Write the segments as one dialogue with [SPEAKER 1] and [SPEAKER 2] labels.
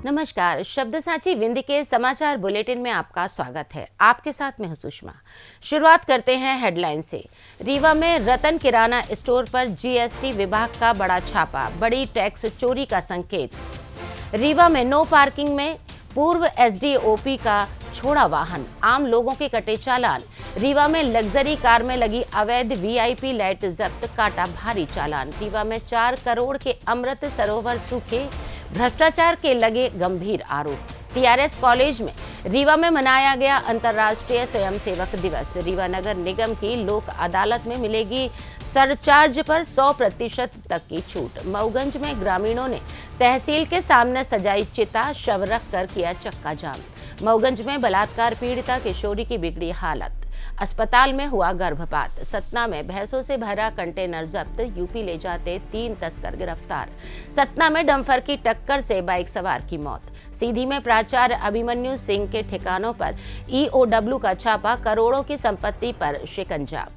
[SPEAKER 1] नमस्कार। शब्द साची विंध्य के समाचार बुलेटिन में आपका स्वागत है। आपके साथ मैं हूं सुषमा। शुरुआत करते हैं हेडलाइन से। रीवा में रतन किराना स्टोर पर जीएसटी विभाग का बड़ा छापा, बड़ी टैक्स चोरी का संकेत। रीवा में नो पार्किंग में पूर्व एसडीओपी का छोड़ा वाहन, आम लोगों के कटे चालान। रीवा में लग्जरी कार में लगी अवैध वीआईपी लाइट जब्त, काटा भारी चालान। रीवा में 4 करोड़ के अमृत सरोवर सूखे, भ्रष्टाचार के लगे गंभीर आरोप। टीआरएस कॉलेज में रीवा में मनाया गया अंतर्राष्ट्रीय स्वयंसेवक दिवस। रीवा नगर निगम की लोक अदालत में मिलेगी सरचार्ज पर 100% तक की छूट। मऊगंज में ग्रामीणों ने तहसील के सामने सजाई चिता, शव रख कर किया चक्का जाम। मऊगंज में बलात्कार पीड़िता किशोरी की बिगड़ी हालत, अस्पताल में हुआ गर्भपात। सतना में भैंसों से भरा कंटेनर जब्त, यूपी ले जाते 3 तस्कर गिरफ्तार। सतना में डंपर की टक्कर से बाइक सवार की मौत। सीधी में प्राचार्य अभिमन्यु सिंह के ठिकानों पर ईओडब्ल्यू का छापा, करोड़ों की संपत्ति पर शिकंजा।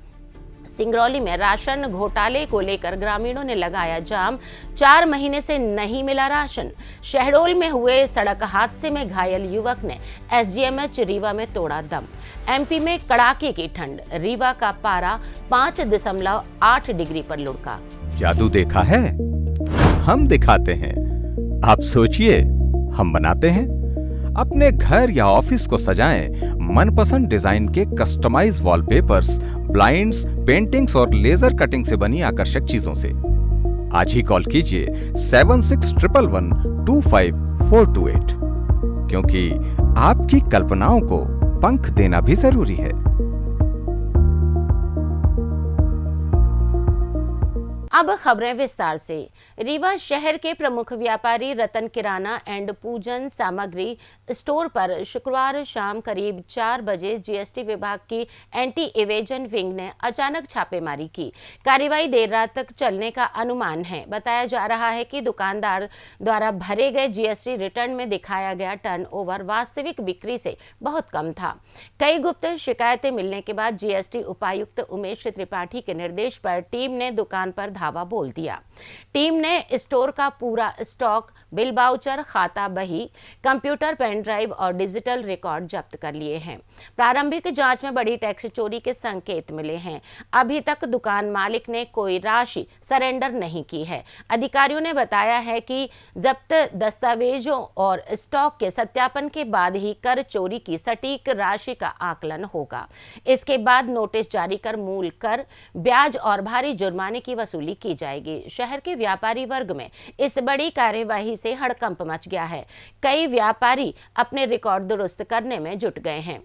[SPEAKER 1] सिंगरौली में राशन घोटाले को लेकर ग्रामीणों ने लगाया जाम, 4 महीने से नहीं मिला राशन। शहडोल में हुए सड़क हादसे में घायल युवक ने एसजीएमएच रीवा में तोड़ा दम। एमपी में कड़ाके की ठंड, रीवा का पारा 5.8 डिग्री पर लुढ़का।
[SPEAKER 2] जादू देखा है, हम दिखाते हैं। आप सोचिए, हम बनाते हैं। अपने घर या ऑफिस को सजाएं मनपसंद डिजाइन के कस्टमाइज वॉलपेपर्स, ब्लाइंड्स, पेंटिंग्स और लेजर कटिंग से बनी आकर्षक चीजों से। आज ही कॉल कीजिए 7611125428, क्योंकि आपकी कल्पनाओं को पंख देना भी जरूरी है।
[SPEAKER 1] अब खबरें विस्तार से। रीवा शहर के प्रमुख व्यापारी रतन किराना एंड पूजन सामग्री स्टोर पर शुक्रवार शाम करीब 4 बजे जीएसटी विभाग की एंटी इवेजन विंग ने अचानक छापेमारी की। कार्रवाई देर रात तक चलने का अनुमान है। बताया जा रहा है कि दुकानदार द्वारा भरे गए जीएसटी रिटर्न में दिखाया गया टर्नओवर वास्तविक बिक्री से बहुत कम था। कई गुप्त शिकायतें मिलने के बाद जीएसटी उपायुक्त उमेश त्रिपाठी के निर्देश पर टीम ने दुकान पर धावा बोल दिया। टीम ने स्टोर का पूरा स्टॉक, बिल बाउचर, खाता बही, कंप्यूटर, पेन ड्राइव और डिजिटल रिकॉर्ड जब्त कर लिए हैं। प्रारंभिक जांच में बड़ी टैक्स चोरी के संकेत मिले हैं। अभी तक दुकान मालिक ने कोई राशि सरेंडर नहीं की है। अधिकारियों ने बताया है कि जब्त दस्तावेजों और स्टॉक के सत्यापन के बाद ही कर चोरी की सटीक राशि का आकलन होगा। इसके बाद नोटिस जारी कर मूल कर, ब्याज और भारी जुर्माने की वसूली की जाएगी। शहर के व्यापारी वर्ग में इस बड़ी कार्यवाही से हड़कंप मच गया है। कई व्यापारी अपने रिकॉर्ड दुरुस्त करने में जुट गए हैं।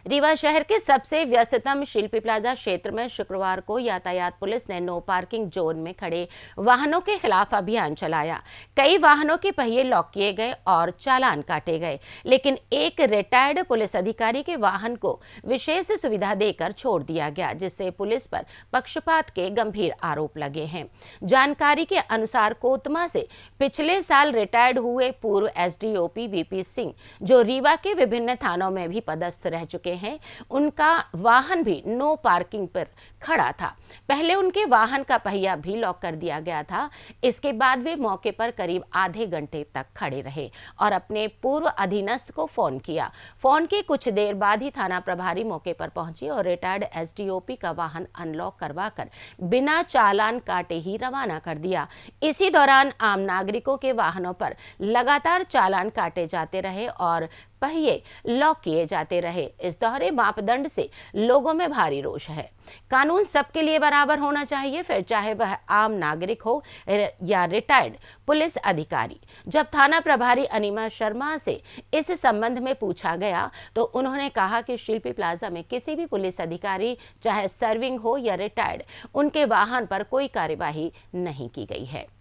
[SPEAKER 1] रीवा शहर के सबसे व्यस्ततम शिल्पी प्लाजा क्षेत्र में शुक्रवार को यातायात पुलिस ने नो पार्किंग जोन में खड़े वाहनों के खिलाफ अभियान चलाया। कई वाहनों के पहिए लॉक किए गए और चालान काटे गए, लेकिन एक रिटायर्ड पुलिस अधिकारी के वाहन को विशेष सुविधा देकर छोड़ दिया गया, जिससे पुलिस पर पक्षपात के गंभीर आरोप लगे हैं। जानकारी के अनुसार कोतमा से पिछले साल रिटायर्ड हुए पूर्व एसडीओपी वीपी सिंह, जो रीवा के विभिन्न थानों में भी पदस्थ रह चुके हैं, उनका वाहन भी नो पार्किंग पर खड़ा था। पहले उनके वाहन का पहिया भी लॉक कर दिया गया था। इसके बाद वे मौके पर करीब आधे घंटे तक खड़े रहे और अपने पूर्व अधीनस्थ को फोन किया। फोन के कुछ देर बाद ही थाना प्रभारी मौके पर पहुंची और रिटायर्ड एसडीओपी का वाहन अनलॉक करवाकर बिना चालान काटे ही रवाना कर दिया। इसी दौरान आम नागरिकों के वाहनों पर लगातार चालान काटे जाते रहे और पहिए लॉक किए जाते रहे। इस दोहरे मापदंड से लोगों में भारी रोष है। कानून सबके लिए बराबर होना चाहिए, फिर चाहे वह आम नागरिक हो या रिटायर्ड पुलिस अधिकारी। जब थाना प्रभारी अनिमा शर्मा से इस संबंध में पूछा गया तो उन्होंने कहा कि शिल्पी प्लाजा में किसी भी पुलिस अधिकारी, चाहे सर्विंग हो या रिटायर्ड, उनके वाहन पर कोई कार्यवाही नहीं की गई है।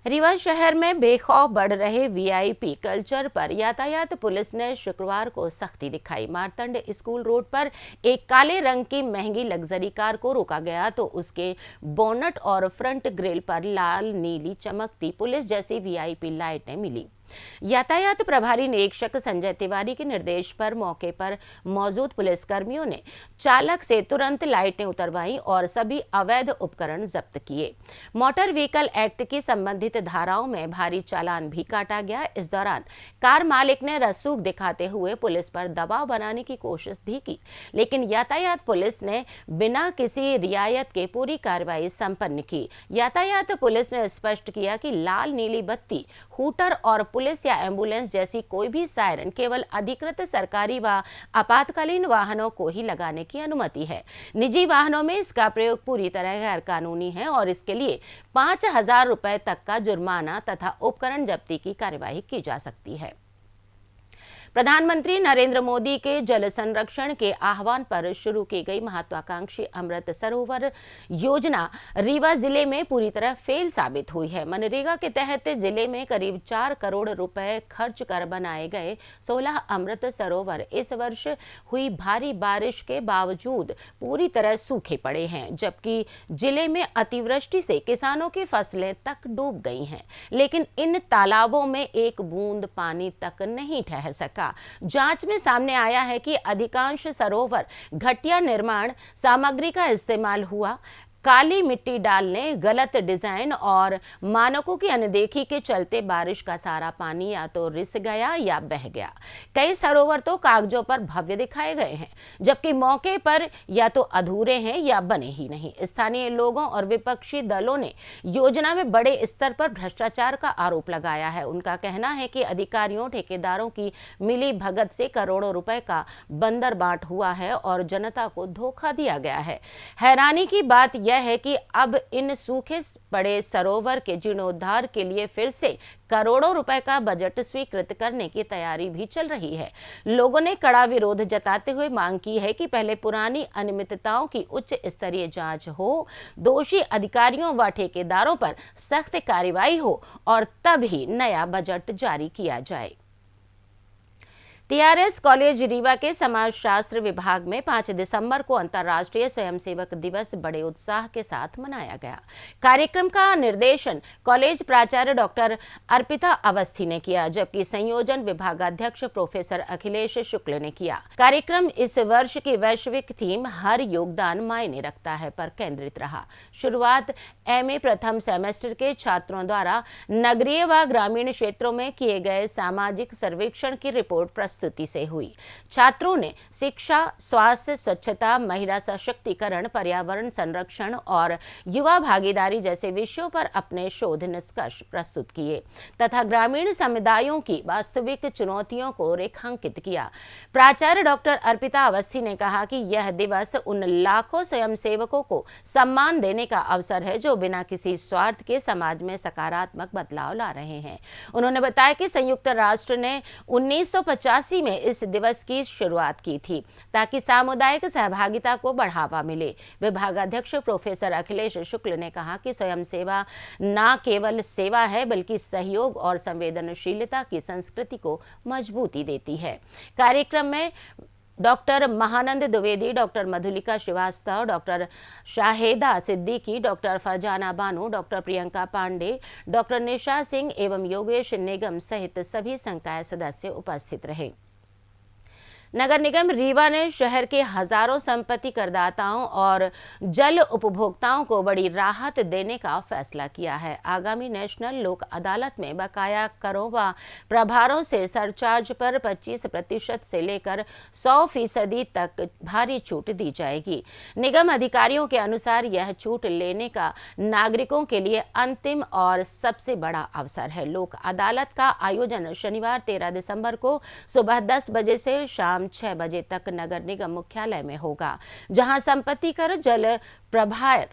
[SPEAKER 1] रीवा शहर में बेखौफ बढ़ रहे वीआईपी कल्चर पर यातायात पुलिस ने शुक्रवार को सख्ती दिखाई। मारतंड स्कूल रोड पर एक काले रंग की महंगी लग्जरी कार को रोका गया तो उसके बोनट और फ्रंट ग्रिल पर लाल नीली चमकती पुलिस जैसी वीआईपी लाइटें मिली। यातायात प्रभारी निरीक्षक संजय तिवारी के निर्देश पर मौके पर मौजूद पुलिसकर्मियों ने चालक से तुरंत लाइटें उतरवाई और सभी अवैध उपकरण जब्त किए। मोटर व्हीकल एक्ट की संबंधित धाराओं में भारी चालान भी काटा गया। इस दौरान कार मालिक ने रसूख दिखाते हुए पुलिस पर दबाव बनाने की कोशिश भी की, लेकिन यातायात पुलिस ने बिना किसी रियायत के पूरी कार्रवाई संपन्न की। यातायात पुलिस ने स्पष्ट किया कि लाल नीली बत्ती, हूटर और पुलिस या एम्बुलेंस जैसी कोई भी सायरन केवल अधिकृत सरकारी व आपातकालीन वाहनों को ही लगाने की अनुमति है। निजी वाहनों में इसका प्रयोग पूरी तरह गैर कानूनी है और इसके लिए 5,000 रुपए तक का जुर्माना तथा उपकरण जब्ती की कार्यवाही की जा सकती है। प्रधानमंत्री नरेंद्र मोदी के जल संरक्षण के आह्वान पर शुरू की गई महत्वाकांक्षी अमृत सरोवर योजना रीवा जिले में पूरी तरह फेल साबित हुई है। मनरेगा के तहत जिले में करीब 4 करोड़ रुपए खर्च कर बनाए गए 16 अमृत सरोवर इस वर्ष हुई भारी बारिश के बावजूद पूरी तरह सूखे पड़े हैं, जबकि जिले में अतिवृष्टि से किसानों की फसलें तक डूब गई हैं। लेकिन इन तालाबों में एक बूंद पानी तक नहीं ठहर सका। जांच में सामने आया है कि अधिकांश सरोवर घटिया निर्माण सामग्री का इस्तेमाल हुआ, काली मिट्टी डालने, गलत डिजाइन और मानकों की अनदेखी के चलते बारिश का सारा पानी या तो रिस गया या बह गया। कई सरोवर तो कागजों पर भव्य दिखाए गए हैं, जबकि मौके पर या तो अधूरे हैं या बने ही नहीं। स्थानीय लोगों और विपक्षी दलों ने योजना में बड़े स्तर पर भ्रष्टाचार का आरोप लगाया है। उनका कहना है कि अधिकारियों, ठेकेदारों की मिली भगत से करोड़ों रुपए का बंदर बांट हुआ है और जनता को धोखा दिया गया है। हैरानी की बात यह है कि अब इन सूखे पड़े सरोवर के जीर्णोद्धार के लिए फिर से करोड़ों रुपए का बजट स्वीकृत करने की तैयारी भी चल रही है। लोगों ने कड़ा विरोध जताते हुए मांग की है कि पहले पुरानी अनियमितताओं की उच्च स्तरीय जांच हो, दोषी अधिकारियों व ठेकेदारों पर सख्त कार्रवाई हो और तब ही नया बजट जारी किया जाए। टीआरएस कॉलेज रीवा के समाजशास्त्र विभाग में 5 दिसंबर को अंतर्राष्ट्रीय स्वयंसेवक दिवस बड़े उत्साह के साथ मनाया गया। कार्यक्रम का निर्देशन कॉलेज प्राचार्य डॉक्टर अर्पिता अवस्थी ने किया, जबकि संयोजन विभागाध्यक्ष प्रोफेसर अखिलेश शुक्ल ने किया। कार्यक्रम इस वर्ष की वैश्विक थीम हर योगदान मायने रखता है पर केंद्रित रहा। शुरुआत एमए प्रथम सेमेस्टर के छात्रों द्वारा नगरीय व ग्रामीण क्षेत्रों में किए गए सामाजिक सर्वेक्षण की रिपोर्ट प्रस्तुति से हुई। छात्रों ने शिक्षा, स्वास्थ्य, स्वच्छता, महिला सशक्तिकरण, पर्यावरण संरक्षण और युवा भागीदारी जैसे विषयों पर अपने शोध निष्कर्ष प्रस्तुत किए तथा ग्रामीण समुदायों की वास्तविक चुनौतियों को रेखांकित किया। प्राचार्य डॉक्टर अर्पिता अवस्थी ने कहा कि यह दिवस उन लाखों स्वयंसेवकों को सम्मान देने का अवसर है जो बिना किसी स्वार्थ के समाज में सकारात्मक बदलाव ला रहे हैं। उन्होंने बताया कि संयुक्त राष्ट्र ने 1985 में इस दिवस की शुरुआत की थी ताकि सामुदायिक सहभागिता को बढ़ावा मिले। विभागाध्यक्ष प्रोफेसर अखिलेश शुक्ल ने कहा कि स्वयं सेवा न केवल सेवा है बल्कि सहयोग और संवेदनशीलता की संस्कृति को मजबूती देती है। कार्यक्रम में doctor Mahanand Dwivedi, doctor Madhulika Srivastava, doctor Shaheda Siddiqui, doctor Farzana Bano, doctor Priyanka Pandey, doctor Nisha Singh एवं योगेश निगम सहित सभी संकाय सदस्य उपस्थित रहे। नगर निगम रीवा ने शहर के हजारों संपत्ति करदाताओं और जल उपभोक्ताओं को बड़ी राहत देने का फैसला किया है। आगामी नेशनल लोक अदालत में बकाया करों व प्रभारों से सरचार्ज पर 25% से लेकर 100% तक भारी छूट दी जाएगी। निगम अधिकारियों के अनुसार यह छूट लेने का नागरिकों के लिए अंतिम और सबसे बड़ा अवसर है। लोक अदालत का आयोजन शनिवार 13 दिसंबर को सुबह 10 बजे से शाम 6 बजे तक नगर निगम मुख्यालय में होगा, जहां संपत्ति कर, जल प्रभार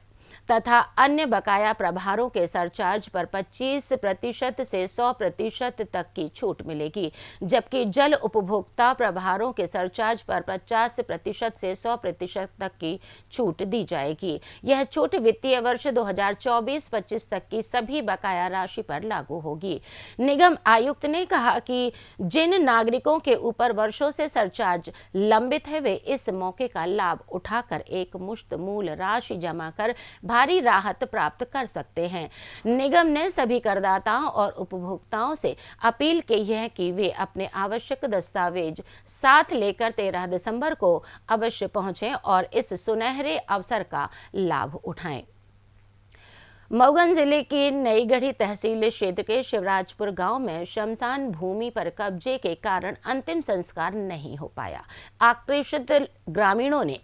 [SPEAKER 1] तथा अन्य बकाया प्रभारों के सरचार्ज पर 25% से 100% तक की छूट मिलेगी, जबकि जल उपभोक्ता प्रभारों के सरचार्ज पर 50% से 100% तक की छूट दी जाएगी। यह छूट वित्तीय वर्ष 2024-25 तक की सभी बकाया राशि पर लागू होगी। निगम आयुक्त ने कहा कि जिन नागरिकों के ऊपर वर्षों से सरचार्ज लंबित है वे इस मौके का लाभ उठाकर एक मुश्त मूल राशि जमा कर भारी राहत प्राप्त कर सकते हैं। निगम ने सभी करदाताओं और उपभोक्ताओं से अपील की है कि वे अपने आवश्यक दस्तावेज साथ लेकर 13 दिसंबर को अवश्य पहुंचें और इस सुनहरे अवसर का लाभ उठाएं। मऊगन जिले की नईगढ़ी तहसील क्षेत्र के शिवराजपुर गांव में श्मशान भूमि पर कब्जे के कारण अंतिम संस्कार नहीं हो पाया। आक्रोशित ग्रामीणों ने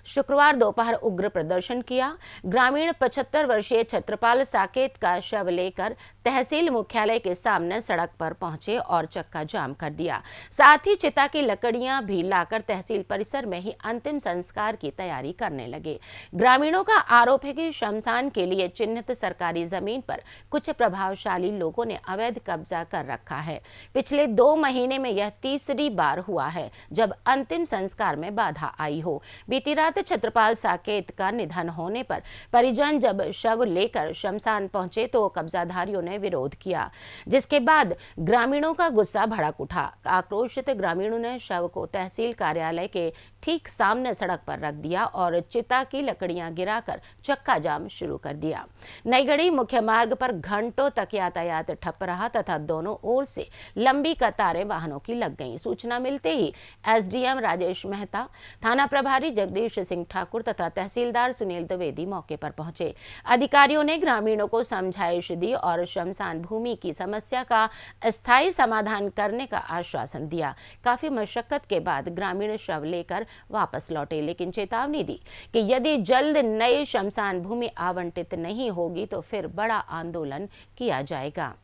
[SPEAKER 1] शुक्रवार दोपहर उग्र प्रदर्शन किया। ग्रामीण 75 वर्षीय छत्रपाल साकेत का शव लेकर तहसील मुख्यालय के सामने सड़क पर पहुंचे और चक्का जाम कर दिया। साथ ही चिता की लकड़ियां भी लाकर तहसील परिसर में ही अंतिम संस्कार की तैयारी करने लगे। ग्रामीणों का आरोप है कि श्मशान के लिए चिन्हित सरकारी जमीन पर कुछ प्रभावशाली लोगों ने अवैध कब्जा कर रखा है। पिछले 2 महीने में यह तीसरी बार हुआ है जब अंतिम संस्कार में बाधा आई हो। बीती रात छत्रपाल साकेत का निधन होने पर परिजन जब शव लेकर श्मशान पहुंचे तो कब्जाधारियों ने विरोध किया, जिसके बाद ग्रामीणों का गुस्सा भड़क उठा। आक्रोशित ग्रामीणों ने शव को तहसील कार्यालय के ठीक सामने सड़क पर रख दिया और चिता की लकड़ियां गिराकर चक्का जाम शुरू कर दिया। नईगढ़ी मुख्य मार्ग पर घंटों तक यातायात ठप रहा तथा दोनों ओर से लंबी कतारें वाहनों की लग गईं। सूचना मिलते ही एसडीएम राजेश मेहता, थाना प्रभारी जगदीश सिंह ठाकुर तथा तहसीलदार सुनील द्विवेदी मौके पर पहुंचे। अधिकारियों ने ग्रामीणों को समझाइश दी और श्मशान भूमि की समस्या का स्थायी समाधान करने का आश्वासन दिया। काफी मशक्कत के बाद ग्रामीण शव लेकर वापस लौटे, लेकिन चेतावनी दी कि यदि जल्द नई श्मशान भूमि आवंटित नहीं होगी तो फिर बड़ा आंदोलन किया जाएगा।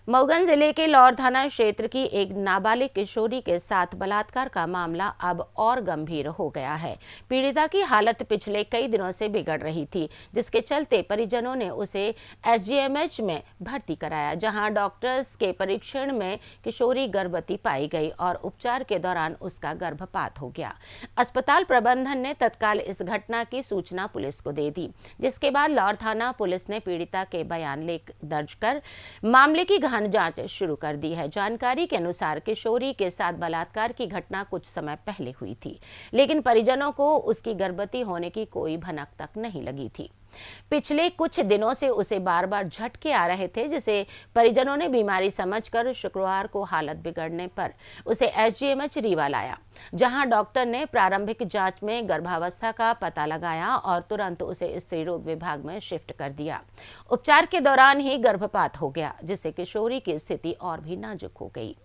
[SPEAKER 1] मऊगन जिले के लौर थाना क्षेत्र की एक नाबालिग किशोरी के साथ बलात्कार का मामला अब और गंभीर हो गया है। पीड़िता की हालत पिछले कई दिनों से बिगड़ रही थी, जिसके चलते परिजनों ने उसे एसजीएमएच में भर्ती कराया, जहां डॉक्टर्स के परीक्षण में किशोरी गर्भवती पाई गई और उपचार के दौरान उसका गर्भपात हो गया। अस्पताल प्रबंधन ने तत्काल इस घटना की सूचना पुलिस को दे दी, जिसके बाद लौर थाना पुलिस ने पीड़िता के बयान दर्ज कर मामले की जांच शुरू कर दी है। जानकारी के अनुसार किशोरी के साथ बलात्कार की घटना कुछ समय पहले हुई थी, लेकिन परिजनों को उसकी गर्भवती होने की कोई भनक तक नहीं लगी थी। पिछले कुछ दिनों से उसे बार बार झटके आ रहे थे, जिसे परिजनों ने बीमारी समझकर शुक्रवार को हालत बिगड़ने पर उसे एसजीएमएच रीवा लाया, जहां डॉक्टर ने प्रारंभिक जांच में गर्भावस्था का पता लगाया और तुरंत उसे स्त्री रोग विभाग में शिफ्ट कर दिया। उपचार के दौरान ही गर्भपात हो गया, जिससे किशोरी की स्थिति और भी नाजुक हो गई।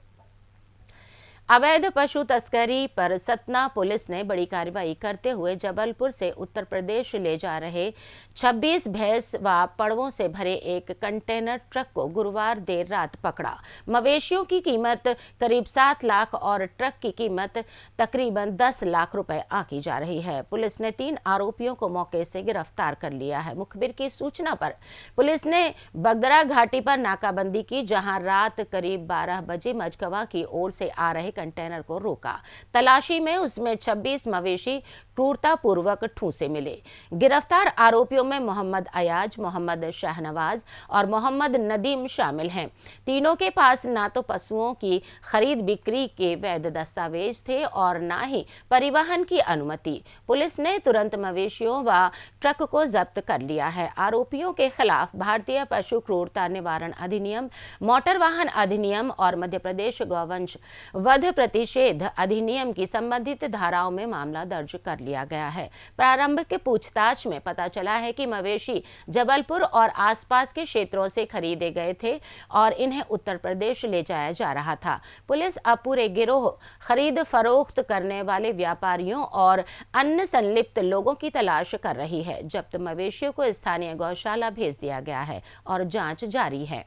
[SPEAKER 1] अवैध पशु तस्करी पर सतना पुलिस ने बड़ी कार्रवाई करते हुए जबलपुर से उत्तर प्रदेश ले जा रहे 26 भैंस व पड़वों से भरे एक कंटेनर ट्रक को गुरुवार देर रात पकड़ा। मवेशियों की कीमत करीब 7 लाख और ट्रक की कीमत तकरीबन 10 लाख रुपए आंकी जा रही है। पुलिस ने 3 आरोपियों को मौके से गिरफ्तार कर लिया है। मुखबिर की सूचना पर पुलिस ने बगदरा घाटी पर नाकाबंदी की, जहां रात करीब 12 बजे मझगवां की ओर से आ रहे कंटेनर को रोका। तलाशी में उसमें 26 मवेशी क्रूरतापूर्वक ठूंसे मिले। गिरफ्तार आरोपियों में मोहम्मद अयाज, मोहम्मद शाहनवाज और मोहम्मद नदीम शामिल हैं। तीनों के पास ना तो पशुओं की खरीद बिक्री के वैध दस्तावेज थे और ना ही परिवहन की अनुमति। पुलिस ने तुरंत मवेशियों व ट्रक को जब्त कर लिया है। आरोपियों के खिलाफ भारतीय पशु क्रूरता निवारण अधिनियम, मोटर वाहन अधिनियम और मध्य प्रदेश गौवंश वध प्रतिषेध अधिनियम की संबंधित धाराओं में मामला दर्ज कर लिया गया है। प्रारंभिक पूछताछ में पता चला है कि मवेशी जबलपुर और आसपास के क्षेत्रों से खरीदे गए थे और इन्हें उत्तर प्रदेश ले जाया जा रहा था। पुलिस अब पूरे गिरोह, खरीद फरोख्त करने वाले व्यापारियों और अन्य संलिप्त लोगों की तलाश कर रही है। जब्त मवेशियों को स्थानीय गौशाला भेज दिया गया है और जांच जारी है।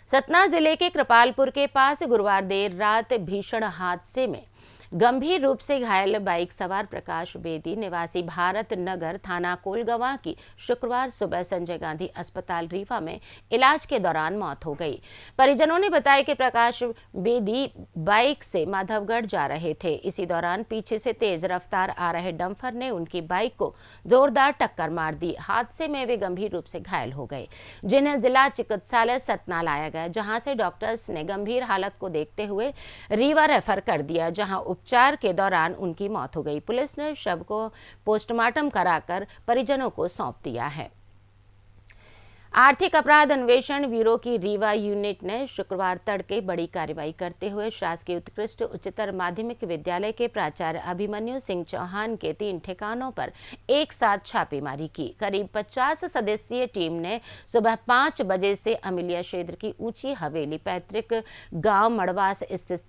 [SPEAKER 1] सतना जिले के कृपालपुर के पास गुरुवार देर रात भीषण हादसे में गंभीर रूप से घायल बाइक सवार प्रकाश बेदी निवासी भारत नगर थाना कोलगवां की शुक्रवार सुबह संजय गांधी अस्पताल रीवा में इलाज के दौरान मौत हो गई। परिजनों ने बताया कि प्रकाश बेदी बाइक से माधवगढ़ जा रहे थे। इसी दौरान पीछे से तेज रफ्तार आ रहे डंपर ने उनकी बाइक को जोरदार टक्कर मार दी। हादसे में वे गंभीर रूप से घायल हो गए, जिन्हें जिला चिकित्सालय सतना लाया गया, जहां से डॉक्टर्स ने गंभीर हालत को देखते हुए रीवा रेफर कर दिया, जहां उपचार के दौरान उनकी मौत हो गई। पुलिस ने शव को पोस्टमार्टम कराकर परिजनों को सौंप दिया है। आर्थिक अपराध अन्वेषण ब्यूरो की रीवा यूनिट ने शुक्रवार तड़के बड़ी कार्रवाई करते हुए शासकीय उत्कृष्ट उच्चतर माध्यमिक विद्यालय के प्राचार्य अभिमन्यु सिंह चौहान के 3 ठिकानों पर एक साथ छापेमारी की। करीब 50 सदस्यीय टीम ने सुबह 5 बजे से अमिलिया क्षेत्र की ऊंची हवेली, पैतृक गांव मड़वास स्थित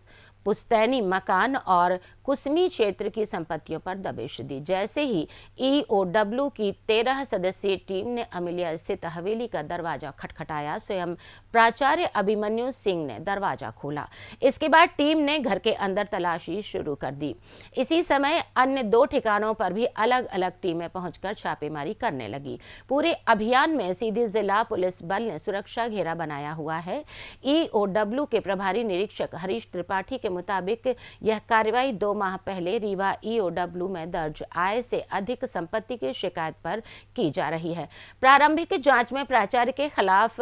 [SPEAKER 1] पुस्तैनी मकान और कुसमी क्षेत्र की संपत्तियों पर दबिश दी। जैसे ही ईओडब्ल्यू की 13 सदस्यीय टीम ने अमिलिया स्थित हवेली का दरवाजा खटखटाया, स्वयं प्राचार्य अभिमन्यु सिंह ने दरवाजा खोला। इसके बाद टीम ने घर के अंदर तलाशी शुरू कर दी। इसी समय अन्य 2 ठिकानों पर भी अलग अलग टीमें पहुंचकर छापेमारी करने लगी। पूरे अभियान में सीधी जिला पुलिस बल ने सुरक्षा घेरा बनाया हुआ है। ईओडब्ल्यू के प्रभारी निरीक्षक हरीश त्रिपाठी के मुताबिक यह कार्रवाई 2 माह पहले रीवा ईओडब्ल्यू में दर्ज आय से अधिक संपत्ति की शिकायत पर की जा रही है। प्रारंभिक जांच में प्राचार्य के खिलाफ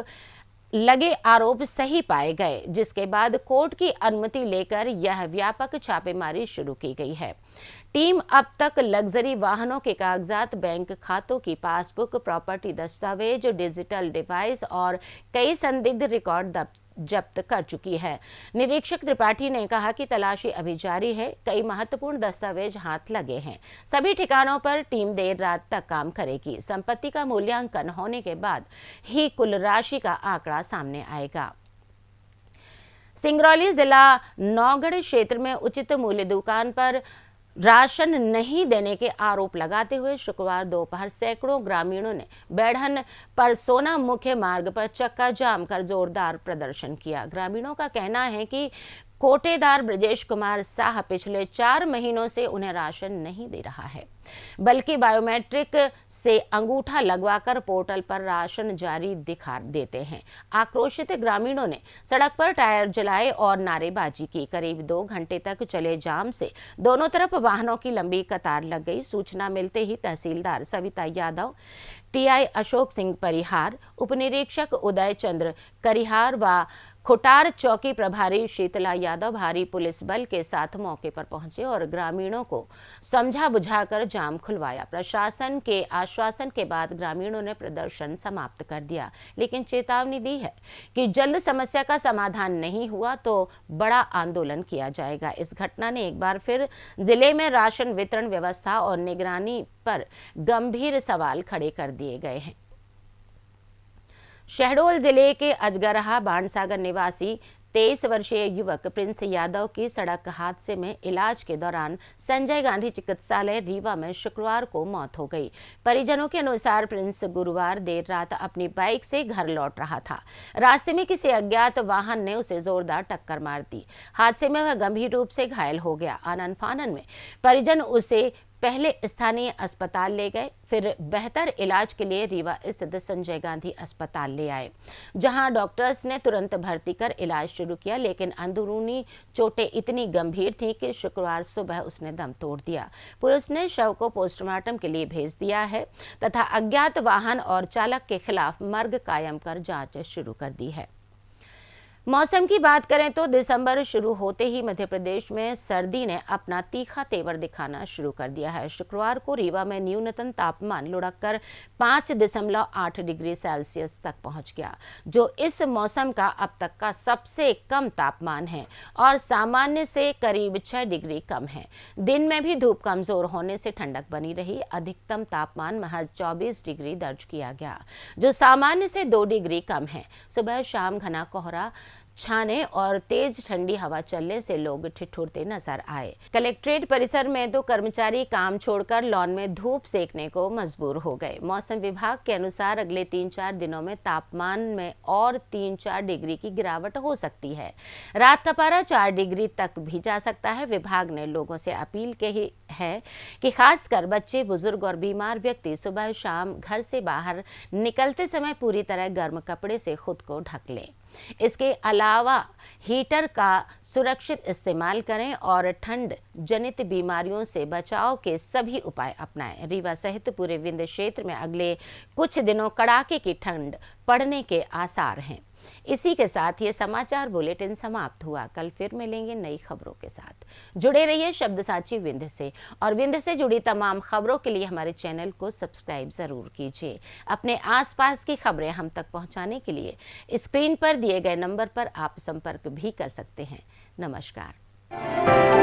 [SPEAKER 1] लगे आरोप सही पाए गए, जिसके बाद कोर्ट की अनुमति लेकर यह व्यापक छापेमारी शुरू की गई है। टीम अब तक लग्जरी वाहनों के कागजात, बैंक खातों की पासबुक, प्रॉपर्टी दस्तावेज, डिजिटल डिवाइस और कई संदिग्ध रिकॉर्ड जब्त कर चुकी है। निरीक्षक त्रिपाठी ने कहा कि तलाशी अभी जारी है। कई महत्वपूर्ण दस्तावेज हाथ लगे हैं। सभी ठिकानों पर टीम देर रात तक काम करेगी। संपत्ति का मूल्यांकन होने के बाद ही कुल राशि का आंकड़ा सामने आएगा। सिंगरौली जिला नौगढ़ क्षेत्र में उचित मूल्य दुकान पर राशन नहीं देने के आरोप लगाते हुए शुक्रवार दोपहर सैकड़ों ग्रामीणों ने बेढ़न पर सोना मुख्य मार्ग पर चक्का जाम कर जोरदार प्रदर्शन किया। ग्रामीणों का कहना है कि कोटेदार ब्रजेश कुमार साह पिछले 4 महीनों से उन्हें राशन नहीं दे रहा है, बल्कि बायोमेट्रिक से अंगूठा लगवाकर पोर्टल पर राशन जारी दिखा देते हैं। आक्रोशित ग्रामीणों ने सड़क पर टायर जलाए और नारेबाजी की। करीब 2 घंटे तक चले जाम से दोनों तरफ वाहनों की लंबी कतार लग गई। सूचना मिलते ही तहसीलदार सविता यादव, टीआई अशोक सिंह परिहार, उपनिरीक्षक उदय चंद्र करिहार व खुटार चौकी प्रभारी शीतला यादव भारी पुलिस बल के साथ मौके पर पहुंचे और ग्रामीणों को समझा बुझाकर जाम खुलवाया। प्रशासन के आश्वासन के बाद ग्रामीणों ने प्रदर्शन समाप्त कर दिया, लेकिन चेतावनी दी है कि जल्द समस्या का समाधान नहीं हुआ तो बड़ा आंदोलन किया जाएगा। इस घटना ने एक बार फिर जिले में राशन वितरण व्यवस्था और निगरानी पर गंभीर सवाल खड़े कर दिए गए हैं। शहडोल जिले के अजगरहा बाणसागर निवासी 23 वर्षीय युवक प्रिंस यादव की सड़क हादसे में इलाज के दौरान संजय गांधी चिकित्सालय रीवा में शुक्रवार को मौत हो गई। परिजनों के अनुसार प्रिंस गुरुवार देर रात अपनी बाइक से घर लौट रहा था। रास्ते में किसी अज्ञात वाहन ने उसे जोरदार टक्कर मार दी। हादसे में वह गंभीर रूप से घायल हो गया। आनन फानन में परिजन उसे पहले स्थानीय अस्पताल ले गए, फिर बेहतर इलाज के लिए रीवा स्थित संजय गांधी अस्पताल ले आए, जहां डॉक्टर्स ने तुरंत भर्ती कर इलाज शुरू किया, लेकिन अंदरूनी चोटें इतनी गंभीर थीं कि शुक्रवार सुबह उसने दम तोड़ दिया। पुलिस ने शव को पोस्टमार्टम के लिए भेज दिया है तथा अज्ञात वाहन और चालक के खिलाफ मर्ग कायम कर जांच शुरू कर दी है। मौसम की बात करें तो दिसंबर शुरू होते ही मध्य प्रदेश में सर्दी ने अपना तीखा तेवर दिखाना शुरू कर दिया है। शुक्रवार को रीवा में न्यूनतम तापमान लुढ़ककर 5.8 डिग्री सेल्सियस तक पहुंच गया, जो इस मौसम का अब तक का सबसे कम तापमान है और सामान्य से करीब 6 डिग्री कम है। दिन में भी धूप कमजोर होने से ठंडक बनी रही। अधिकतम तापमान महज 24 डिग्री दर्ज किया गया, जो सामान्य से 2 डिग्री कम है। सुबह शाम घना कोहरा छाने और तेज ठंडी हवा चलने से लोग ठिठुरते नजर आए। कलेक्ट्रेट परिसर में तो कर्मचारी काम छोड़कर लॉन में धूप सेकने को मजबूर हो गए। मौसम विभाग के अनुसार अगले 3-4 दिनों में तापमान में और 3-4 डिग्री की गिरावट हो सकती है। रात का पारा 4 डिग्री तक भी जा सकता है। विभाग ने लोगों से अपील की है कि खासकर बच्चे, बुजुर्ग और बीमार व्यक्ति सुबह शाम घर से बाहर निकलते समय पूरी तरह गर्म कपड़े से खुद को ढक लें। इसके अलावा हीटर का सुरक्षित इस्तेमाल करें और ठंड जनित बीमारियों से बचाव के सभी उपाय अपनाएं। रीवा सहित पूरे विंध्य क्षेत्र में अगले कुछ दिनों कड़ाके की ठंड पड़ने के आसार हैं। इसी के साथ ये समाचार बुलेटिन समाप्त हुआ। कल फिर मिलेंगे नई खबरों के साथ। जुड़े रहिए शब्दसाची विंध्य से, और विंध्य से जुड़ी तमाम खबरों के लिए हमारे चैनल को सब्सक्राइब जरूर कीजिए। अपने आसपास की खबरें हम तक पहुंचाने के लिए स्क्रीन पर दिए गए नंबर पर आप संपर्क भी कर सकते हैं। नमस्कार।